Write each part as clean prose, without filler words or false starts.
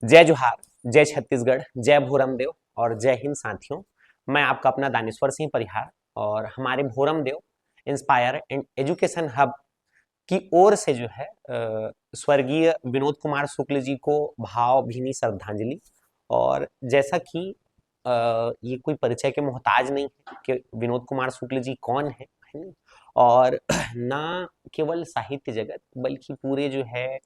जय जोहार, जय छत्तीसगढ़, जय भोरम देव और जय हिंद साथियों। मैं आपका अपना दानेश्वर सिंह परिहार और हमारे भोरम देव इंस्पायर एंड एजुकेशन हब की ओर से जो है स्वर्गीय विनोद कुमार शुक्ल जी को भावभीनी श्रद्धांजलि। और जैसा कि ये कोई परिचय के मोहताज नहीं है कि विनोद कुमार शुक्ल जी कौन है नहीं? और ना केवल साहित्य जगत बल्कि पूरे जो है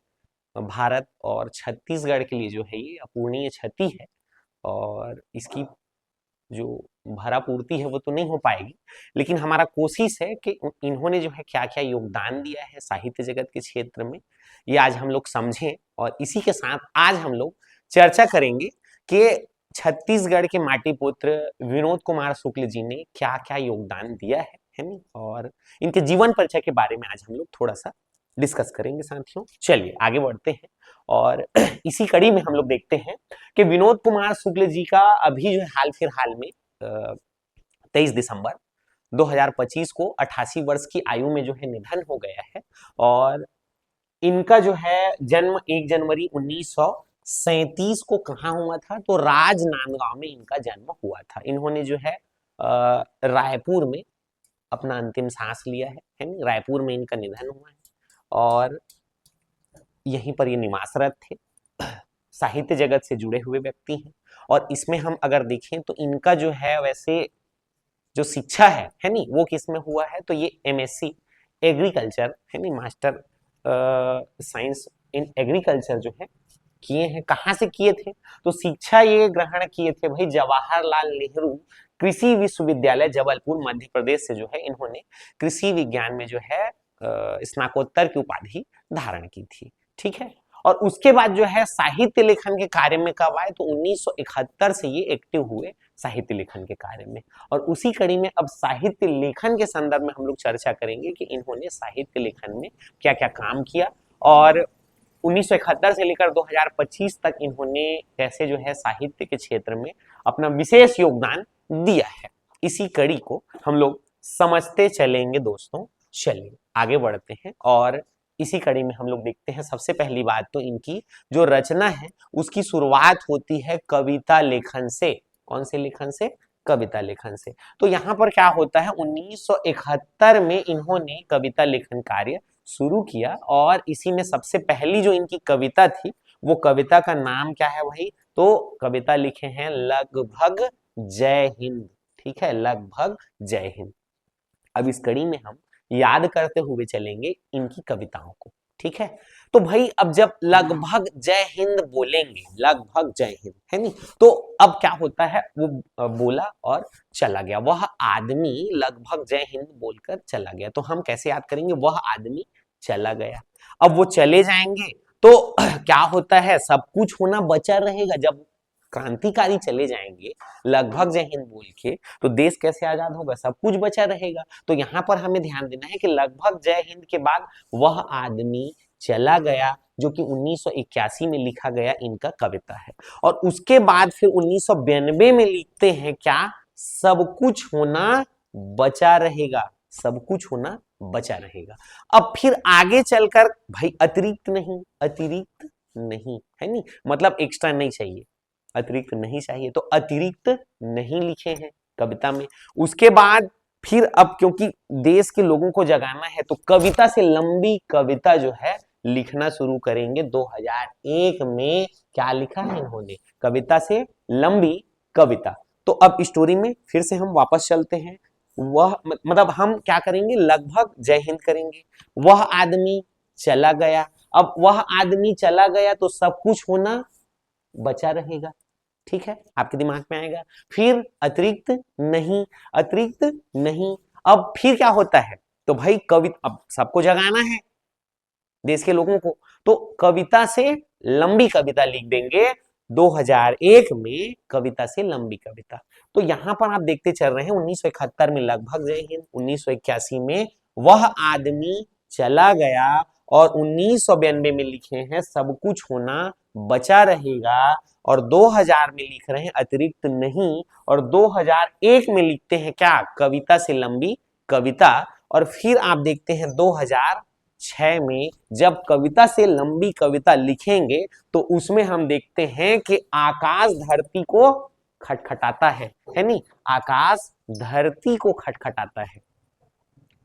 भारत और छत्तीसगढ़ के लिए जो है ये अपूरणीय क्षति है। और इसकी जो भरा पूर्ति है वो तो नहीं हो पाएगी, लेकिन हमारा कोशिश है कि इन्होंने जो है क्या क्या योगदान दिया है साहित्य जगत के क्षेत्र में, ये आज हम लोग समझें। और इसी के साथ आज हम लोग चर्चा करेंगे कि छत्तीसगढ़ के माटी पुत्र विनोद कुमार शुक्ल जी ने क्या क्या योगदान दिया है नहीं? और इनके जीवन परिचय के बारे में आज हम लोग थोड़ा सा डिस्कस करेंगे साथियों। चलिए आगे बढ़ते हैं और इसी कड़ी में हम लोग देखते हैं कि विनोद कुमार शुक्ल जी का अभी जो है हाल फिलहाल में 23 दिसंबर 2025 को 88 वर्ष की आयु में जो है निधन हो गया है। और इनका जो है जन्म 1 जनवरी 1937 को कहाँ हुआ था, तो राजनांदगांव में इनका जन्म हुआ था। इन्होंने जो है रायपुर में अपना अंतिम सांस लिया है नहीं? रायपुर में इनका निधन हुआ है और यहीं पर ये निवासरत थे। साहित्य जगत से जुड़े हुए व्यक्ति हैं। और इसमें हम अगर देखें तो इनका जो है वैसे जो शिक्षा है नहीं, वो किस में हुआ है, तो ये एमएससी एग्रीकल्चर है नहीं, मास्टर साइंस इन एग्रीकल्चर जो है किए हैं। कहाँ से किए थे, तो शिक्षा ये ग्रहण किए थे भाई जवाहरलाल नेहरू कृषि विश्वविद्यालय जबलपुर मध्य प्रदेश से जो है इन्होंने कृषि विज्ञान में जो है स्नाकोत्तर की उपाधि धारण की थी। ठीक है। और उसके बाद जो है साहित्य लेखन के कार्य में कब आए, तो 1971 से ये एक्टिव हुए साहित्य लेखन के कार्य में। और उसी कड़ी में अब साहित्य लेखन के संदर्भ में हम लोग चर्चा करेंगे कि इन्होंने साहित्य लेखन में क्या क्या काम किया और 1971 से लेकर 2025 तक इन्होंने कैसे जो है साहित्य के क्षेत्र में अपना विशेष योगदान दिया है। इसी कड़ी को हम लोग समझते चलेंगे दोस्तों। चलिए आगे बढ़ते हैं और इसी कड़ी में हम लोग देखते हैं। सबसे पहली बात तो इनकी जो रचना है उसकी शुरुआत होती है कविता लेखन से। कौन से लेखन से, कविता लेखन से। तो यहाँ पर क्या होता है, 1971 में इन्होंने कविता लेखन कार्य शुरू किया और इसी में सबसे पहली जो इनकी कविता थी वो कविता का नाम क्या है भाई, तो कविता लिखे हैं लगभग जय हिंद। ठीक है, लगभग जय हिंद। अब इस कड़ी में हम याद करते हुए चलेंगे इनकी कविताओं को। ठीक है, तो भाई अब जब लगभग जय हिंद बोलेंगे, लगभग जय हिंद है नहीं, तो अब क्या होता है, वो बोला और चला गया। वह आदमी लगभग जय हिंद बोलकर चला गया। तो हम कैसे याद करेंगे, वह आदमी चला गया। अब वो चले जाएंगे तो क्या होता है, सब कुछ होना बचा रहेगा। जब क्रांतिकारी चले जाएंगे लगभग जय हिंद बोल के, तो देश कैसे आजाद होगा, सब कुछ बचा रहेगा। तो यहाँ पर हमें ध्यान देना है कि लगभग जय हिंद के बाद वह आदमी चला गया, जो कि 1981 में लिखा गया इनका कविता है। और उसके बाद फिर 1992 में लिखते हैं क्या, सब कुछ होना बचा रहेगा, सब कुछ होना बचा रहेगा। अब फिर आगे चलकर भाई अतिरिक्त नहीं, अतिरिक्त नहीं है नहीं, मतलब एक्स्ट्रा नहीं चाहिए, अतिरिक्त नहीं चाहिए, तो अतिरिक्त नहीं लिखे हैं कविता में। उसके बाद फिर अब क्योंकि देश के लोगों को जगाना है तो कविता से लंबी कविता जो है लिखना शुरू करेंगे। 2001 में क्या लिखा है इन्होंने, कविता से लंबी कविता। तो अब स्टोरी में फिर से हम वापस चलते हैं। वह मतलब हम क्या करेंगे, लगभग जय हिंद करेंगे। वह आदमी चला गया, अब वह आदमी चला गया तो सब कुछ होना बचा रहेगा। ठीक है, आपके दिमाग में आएगा। फिर अतिरिक्त नहीं, अतिरिक्त नहीं। अब फिर क्या होता है, तो भाई कविता, अब सबको जगाना है देश के लोगों को, तो कविता से लंबी कविता लिख देंगे। 2001 में कविता से लंबी कविता। तो यहां पर आप देखते चल रहे हैं 1971 में लगभग जय हिंद, 1981 में वह आदमी चला गया और 1992 में लिखे हैं सब कुछ होना बचा रहेगा। और 2000 में लिख रहे हैं अतिरिक्त नहीं। और 2001 में लिखते हैं क्या, कविता से लंबी कविता। और फिर आप देखते हैं 2006 में जब कविता से लंबी कविता लिखेंगे तो उसमें हम देखते हैं कि आकाश धरती को खटखटाता है नहीं, आकाश धरती को खटखटाता है।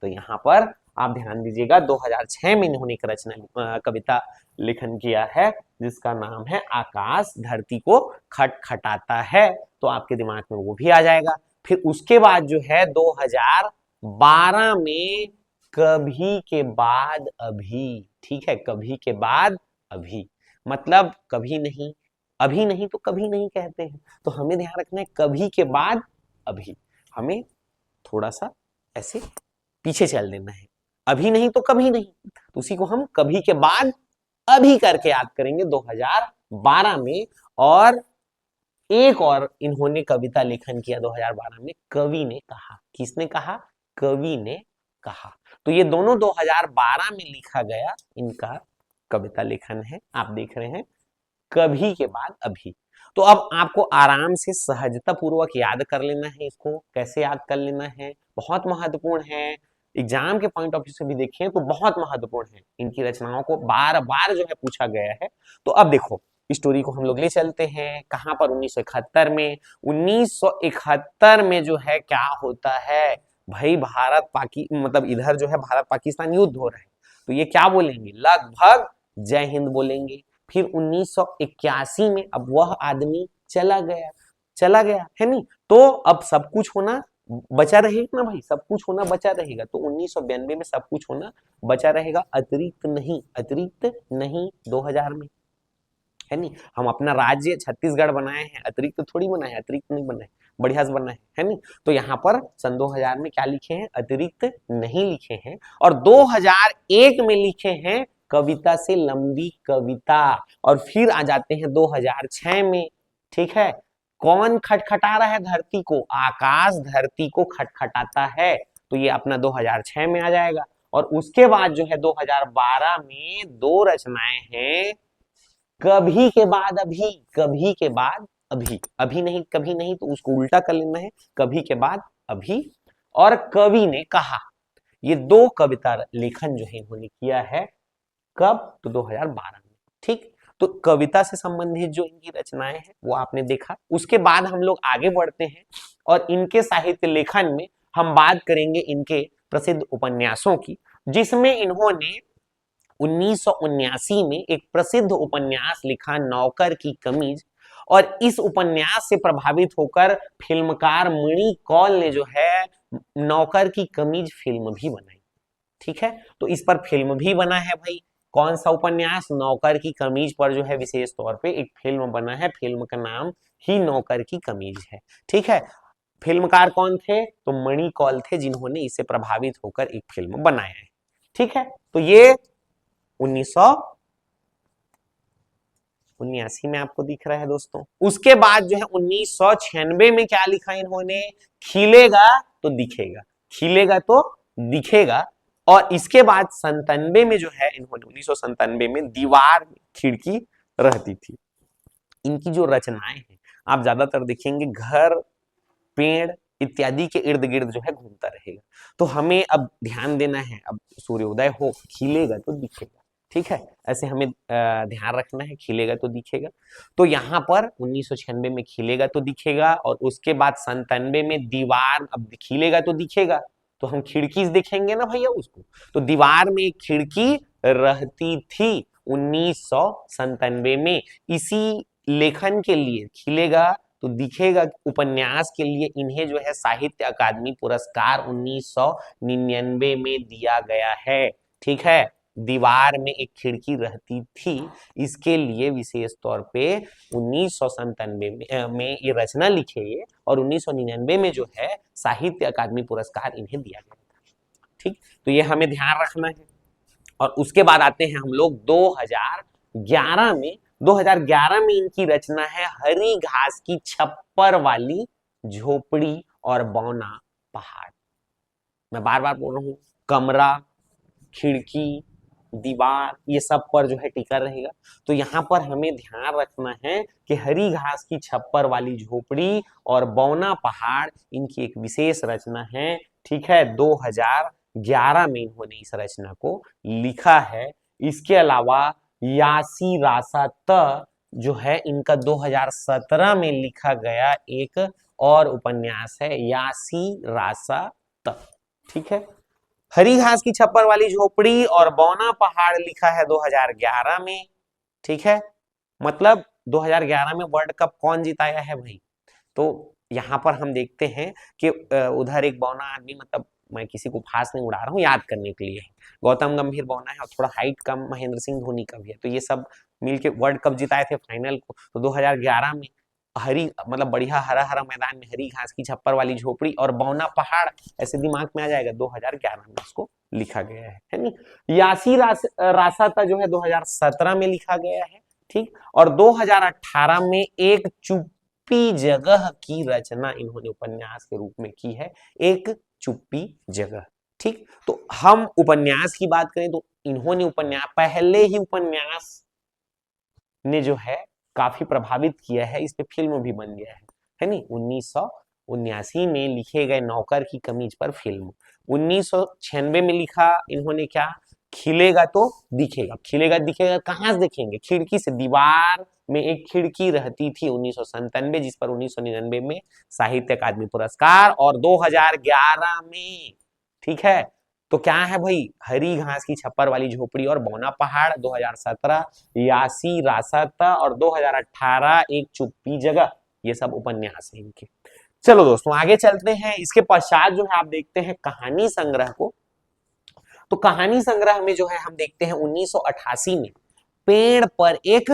तो यहाँ पर आप ध्यान दीजिएगा 2006 में इन्होंने एक रचना कविता लेखन किया है जिसका नाम है आकाश धरती को खटखटाता है। तो आपके दिमाग में वो भी आ जाएगा। फिर उसके बाद जो है 2012 में कभी के बाद अभी, ठीक है, कभी के बाद अभी मतलब कभी नहीं, अभी नहीं तो कभी नहीं कहते हैं। तो हमें ध्यान रखना है कभी के बाद अभी, हमें थोड़ा सा ऐसे पीछे चल देना है, अभी नहीं तो कभी नहीं, तो उसी को हम कभी के बाद अभी करके याद करेंगे 2012 में। और एक और इन्होंने कविता लेखन किया 2012 में, कवि ने कहा। किसने कहा? कवि ने कहा। तो ये दोनों 2012 में लिखा गया इनका कविता लेखन है। आप देख रहे हैं कभी के बाद अभी। तो अब आपको आराम से सहजता पूर्वक याद कर लेना है। इसको कैसे याद कर लेना है, बहुत महत्वपूर्ण है। एग्जाम के पॉइंट ऑफ व्यू से भी देखें तो बहुत महत्वपूर्ण है। इनकी रचनाओं को बार बार जो है पूछा गया है। तो अब देखो स्टोरी को हम लोग ले चलते हैं कहां पर, 1971 में। 1971 में जो है क्या होता है भाई, भारत मतलब इधर जो है भारत पाकिस्तान युद्ध हो रहा है। तो ये क्या बोलेंगे, लगभग जय हिंद बोलेंगे। फिर 1981 में अब वह आदमी चला गया है नहीं, तो अब सब कुछ होना बचा रहेगा ना भाई, सब कुछ होना बचा रहेगा। तो 1992 में सब कुछ होना बचा रहेगा, अतिरिक्त नहीं 2000 में, है नहीं। हम अपना राज्य छत्तीसगढ़ बनाए हैं, अतिरिक्त थोड़ी बनाए, अतिरिक्त नहीं बनाए, बढ़िया से बनाए है नहीं। तो यहाँ पर सन 2000 में क्या लिखे हैं, अतिरिक्त नहीं लिखे हैं। और 2001 में लिखे हैं कविता से लंबी कविता। और फिर आ जाते हैं 2006 में, ठीक है। कौन खटखटा रहा है धरती को, आकाश धरती को खटखटाता है। तो ये अपना 2006 में आ जाएगा। और उसके बाद जो है 2012 में दो रचनाएं हैं, कभी के बाद अभी, कभी के बाद अभी, अभी नहीं कभी नहीं, तो उसको उल्टा कर लेना है, कभी के बाद अभी। और कवि ने कहा, ये दो कविता लेखन जो है इन्होंने किया है कब, तो 2012 में, ठीक। तो कविता से संबंधित जो इनकी रचनाएं हैं वो आपने देखा। उसके बाद हम लोग आगे बढ़ते हैं और इनके साहित्य लेखन में हम बात करेंगे इनके प्रसिद्ध उपन्यासों की, जिसमें इन्होंने 1979 में एक प्रसिद्ध उपन्यास लिखा नौकर की कमीज। और इस उपन्यास से प्रभावित होकर फिल्मकार मणि कौल ने जो है नौकर की कमीज फिल्म भी बनाई, ठीक है। तो इस पर फिल्म भी बना है भाई। कौन सा उपन्यास, नौकर की कमीज पर जो है विशेष तौर पे एक फिल्म बना है। फिल्म का नाम ही नौकर की कमीज है, ठीक है। फिल्मकार कौन थे, तो मणि कौल थे, जिन्होंने इससे प्रभावित होकर एक फिल्म बनाया है, ठीक है। तो ये 1979 में आपको दिख रहा है दोस्तों। उसके बाद जो है 1996 में क्या लिखा इन्होंने, खिलेगा तो दिखेगा, खिलेगा तो दिखेगा। और इसके बाद 97 में जो है इन्होंने 1997 में दीवार खिड़की रहती थी। इनकी जो रचनाएं हैं आप ज्यादातर देखेंगे घर, पेड़ इत्यादि के इर्द गिर्द जो है घूमता रहेगा। तो हमें अब ध्यान देना है, अब सूर्योदय हो, खिलेगा तो दिखेगा, ठीक है। ऐसे हमें ध्यान रखना है, खिलेगा तो दिखेगा। तो यहाँ पर 1996 में खिलेगा तो दिखेगा, और उसके बाद 97 में दीवार, अब खिलेगा तो दिखेगा तो हम खिड़की देखेंगे ना भैया उसको। तो दीवार में एक खिड़की रहती थी 1997 में। इसी लेखन के लिए, खिलेगा तो दिखेगा उपन्यास के लिए, इन्हें जो है साहित्य अकादमी पुरस्कार 1999 में दिया गया है, ठीक है। दीवार में एक खिड़की रहती थी, इसके लिए विशेष तौर पे 1997 में ये रचना लिखे ये, और 1999 में जो है साहित्य अकादमी पुरस्कार इन्हें दिया गया था, ठीक। तो ये हमें ध्यान रखना है। और उसके बाद आते हैं हम लोग 2011 में। 2011 में इनकी रचना है हरी घास की छप्पर वाली झोपड़ी और बौना पहाड़। मैं बार बार बोल रहा हूं, कमरा, खिड़की, दीवार, ये सब पर जो है टिका रहेगा। तो यहाँ पर हमें ध्यान रखना है कि हरी घास की छप्पर वाली झोपड़ी और बौना पहाड़ इनकी एक विशेष रचना है, ठीक है। 2011 2011 में इन्होंने इस रचना को लिखा है। इसके अलावा यासी रासा त जो है इनका 2017 में लिखा गया एक और उपन्यास है, यासी रासा त। ठीक है। हरी घास की छप्पर वाली झोपड़ी और बौना पहाड़ लिखा है 2011 में। ठीक है। मतलब 2011 में वर्ल्ड कप कौन जिताया है भाई? तो यहाँ पर हम देखते हैं कि उधर एक बौना आदमी, मतलब मैं किसी को खास नहीं उड़ा रहा हूँ, याद करने के लिए है। गौतम गंभीर बौना है और थोड़ा हाइट कम महेंद्र सिंह धोनी का भी है, तो ये सब मिलके वर्ल्ड कप जिताए थे फाइनल को। तो 2011 में हरी, मतलब बढ़िया हरा हरा मैदान में हरी घास की छप्पर वाली झोपड़ी और बौना पहाड़ ऐसे दिमाग में आ जाएगा, 2011 में उसको लिखा गया है नहीं। यासी रासाता जो है 2017 में लिखा गया है। ठीक। और 2018 में एक चुप्पी जगह की रचना इन्होंने उपन्यास के रूप में की है, एक चुप्पी जगह। ठीक। तो हम उपन्यास की बात करें तो इन्होंने उपन्यास, पहले ही उपन्यास ने जो है काफी प्रभावित किया है, इस पे फिल्म भी बन गया है नहीं। 1979 में लिखे गए नौकर की कमीज पर फिल्म। 1996 में लिखा इन्होंने क्या, खिलेगा तो दिखेगा। खिलेगा दिखेगा कहां से देखेंगे? खिड़की से। दीवार में एक खिड़की रहती थी 1997, जिस पर 1999 में साहित्य अकादमी पुरस्कार और 2011 में। ठीक है। तो क्या है भाई, हरी घास की छप्पर वाली झोपड़ी और बौना पहाड़ 2017, यासी रासाता और 2018 एक चुप्पी जगह, ये सब उपन्यास है इनके। चलो दोस्तों आगे चलते हैं। इसके पश्चात जो है आप देखते हैं कहानी संग्रह को। तो कहानी संग्रह में जो है हम देखते हैं 1988 में पेड़ पर एक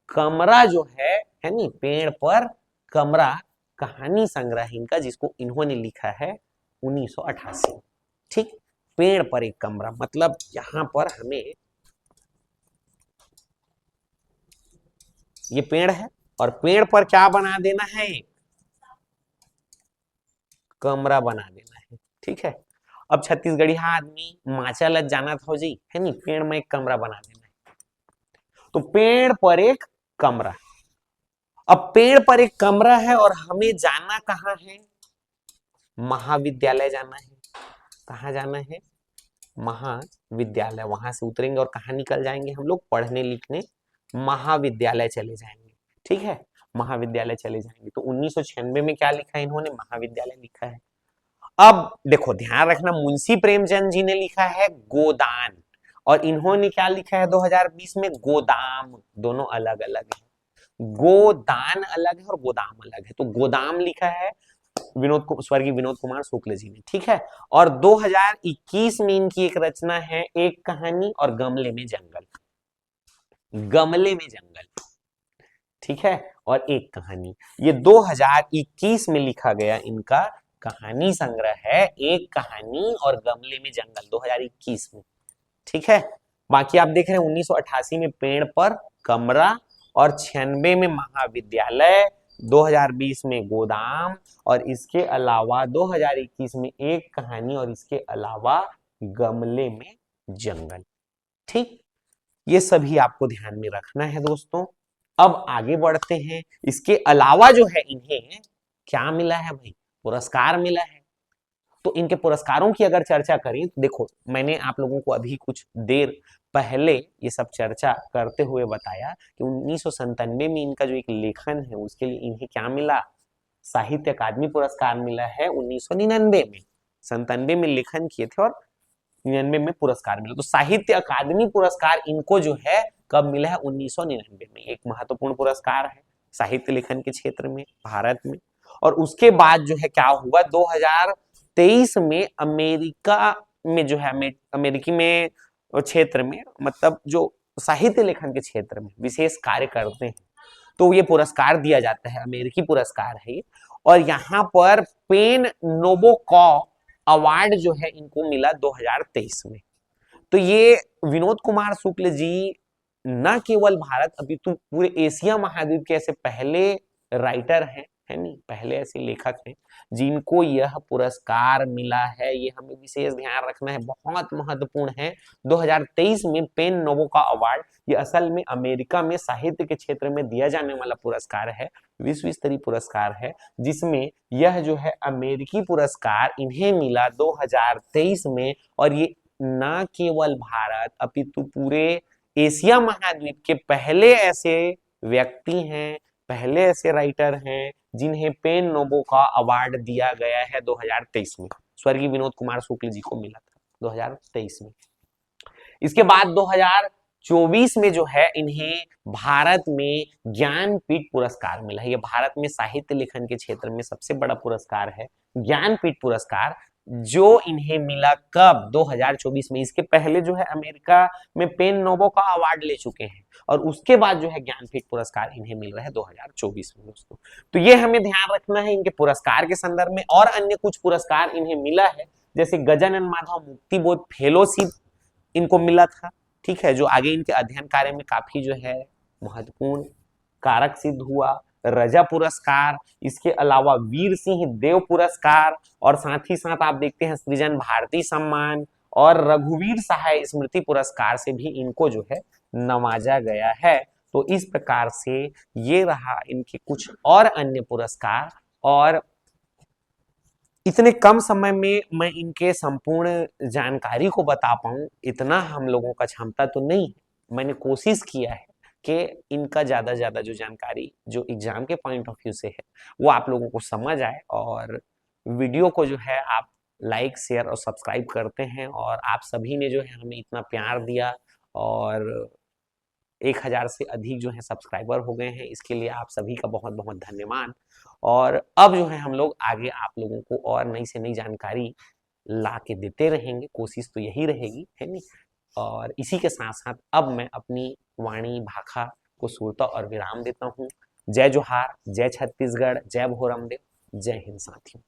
कमरा जो है नहीं, पेड़ पर कमरा कहानी संग्रह इनका, जिसको इन्होंने लिखा है 1988। ठीक। पेड़ पर एक कमरा, मतलब यहां पर हमें ये पेड़ है और पेड़ पर क्या बना देना है, कमरा बना देना है। ठीक है। अब छत्तीसगढ़िया आदमी माचा लग जाना था जी, है नहीं, पेड़ में एक कमरा बना देना है। तो पेड़ पर एक कमरा। अब पेड़ पर एक कमरा है और हमें जाना कहाँ है, महाविद्यालय जाना है। कहाँ जाना है, महाविद्यालय। वहां से उतरेंगे और कहाँ निकल जाएंगे हम लोग, पढ़ने लिखने महाविद्यालय चले जाएंगे। ठीक है। महाविद्यालय चले जाएंगे। तो 1996 में क्या लिखा है इन्होंने, महाविद्यालय लिखा है। अब देखो ध्यान रखना, मुंशी प्रेमचंद जी ने लिखा है गोदान और इन्होंने क्या लिखा है 2020 में, गोदाम। दोनों अलग अलग है, गोदान अलग है और गोदाम अलग है। तो गोदाम लिखा है स्वर्गीय विनोद कुमार शुक्ल जी ने। ठीक है। और 2021 में इनकी एक रचना है, एक कहानी और गमले में जंगल। गमले में जंगल। ठीक है। और एक कहानी, ये 2021 में लिखा गया इनका कहानी संग्रह है, एक कहानी और गमले में जंगल, 2021 में। ठीक है। बाकी आप देख रहे हैं 1988 में पेड़ पर कमरा और 96 में महाविद्यालय, 2020 में गोदाम और इसके अलावा 2021 में एक कहानी और इसके अलावा गमले में जंगल। ठीक। ये सभी आपको ध्यान में रखना है दोस्तों। अब आगे बढ़ते हैं। इसके अलावा जो है इन्हें क्या मिला है भाई, पुरस्कार मिला है। तो इनके पुरस्कारों की अगर चर्चा करें तो देखो, मैंने आप लोगों को अभी कुछ देर पहले ये सब चर्चा करते हुए बताया कि 1997 में इनका जो एक लेखन है उसके लिए इन्हें क्या मिला, साहित्य अकादमी पुरस्कार मिला है 1999 में। 97 में लेखन किए थे और 99 में पुरस्कार मिला। तो साहित्य अकादमी पुरस्कार इनको जो है कब मिला है, 1999 में। एक महत्वपूर्ण पुरस्कार है साहित्य लेखन के क्षेत्र में भारत में। और उसके बाद जो है क्या हुआ, 2023 में अमेरिका में जो है, अमेरिकी में क्षेत्र में, मतलब जो साहित्य लेखन के क्षेत्र में विशेष कार्य करते हैं, तो ये पुरस्कार दिया जाता है, अमेरिकी पुरस्कार है ये। और यहाँ पर पेन नोबोकॉ अवार्ड जो है इनको मिला 2023 में। तो ये विनोद कुमार शुक्ल जी न केवल भारत, अभी तो पूरे एशिया महाद्वीप के ऐसे पहले राइटर हैं है नहीं, पहले ऐसे लेखक हैं जिनको यह पुरस्कार मिला है, ये हमें विशेष ध्यान रखना है, बहुत महत्वपूर्ण है। 2023 में पेन नोबो का अवार्ड, ये असल में अमेरिका में साहित्य के क्षेत्र में दिया जाने वाला पुरस्कार है, विश्व स्तरीय पुरस्कार है, जिसमें यह जो है अमेरिकी पुरस्कार इन्हें मिला 2023 में। और ये न केवल भारत अपितु पूरे एशिया महाद्वीप के पहले ऐसे व्यक्ति हैं, पहले ऐसे राइटर हैं जिन्हें पेन नोबो का अवार्ड दिया गया है 2023 में। स्वर्गीय विनोद कुमार शुक्ल जी को मिला था 2023 में। इसके बाद 2024 में जो है इन्हें भारत में ज्ञानपीठ पुरस्कार मिला है। ये भारत में साहित्य लेखन के क्षेत्र में सबसे बड़ा पुरस्कार है, ज्ञानपीठ पुरस्कार, जो इन्हें मिला कब? 2024 में। इसके पहले जो है अमेरिका में पेन नोबो का अवार्ड ले चुके हैं और उसके बाद जो है ज्ञानपीठ पुरस्कार इन्हें मिल रहा है 2024 में दोस्तों। तो ये हमें ध्यान रखना है इनके पुरस्कार के संदर्भ में। और अन्य कुछ पुरस्कार इन्हें मिला है, जैसे गजानन माधव मुक्तिबोध फेलोशिप इनको मिला था, ठीक है, जो आगे इनके अध्ययन कार्य में काफी जो है महत्वपूर्ण कारक सिद्ध हुआ। रजा पुरस्कार, इसके अलावा वीर सिंह देव पुरस्कार, और साथ ही साथ आप देखते हैं सृजन भारती सम्मान और रघुवीर सहाय स्मृति पुरस्कार से भी इनको जो है नवाजा गया है। तो इस प्रकार से ये रहा इनके कुछ और अन्य पुरस्कार। और इतने कम समय में मैं इनके संपूर्ण जानकारी को बता पाऊं, इतना हम लोगों का क्षमता तो नहीं है। मैंने कोशिश किया है कि इनका ज्यादा से ज्यादा जो जानकारी जो एग्जाम के पॉइंट ऑफ व्यू से है वो आप लोगों को समझ आए। और वीडियो को जो है आप लाइक शेयर और सब्सक्राइब करते हैं, और आप सभी ने जो है हमें इतना प्यार दिया, और 1000 से अधिक जो है सब्सक्राइबर हो गए हैं, इसके लिए आप सभी का बहुत बहुत धन्यवाद। और अब जो है हम लोग आगे आप लोगों को और नई से नई जानकारी ला के देते रहेंगे, कोशिश तो यही रहेगी, है नहीं। और इसी के साथ साथ अब मैं अपनी वाणी भाखा को सुरता और विराम देता हूँ। जय जोहार, जय छत्तीसगढ़, जय भोरमदेव, जय हिंद साथियों।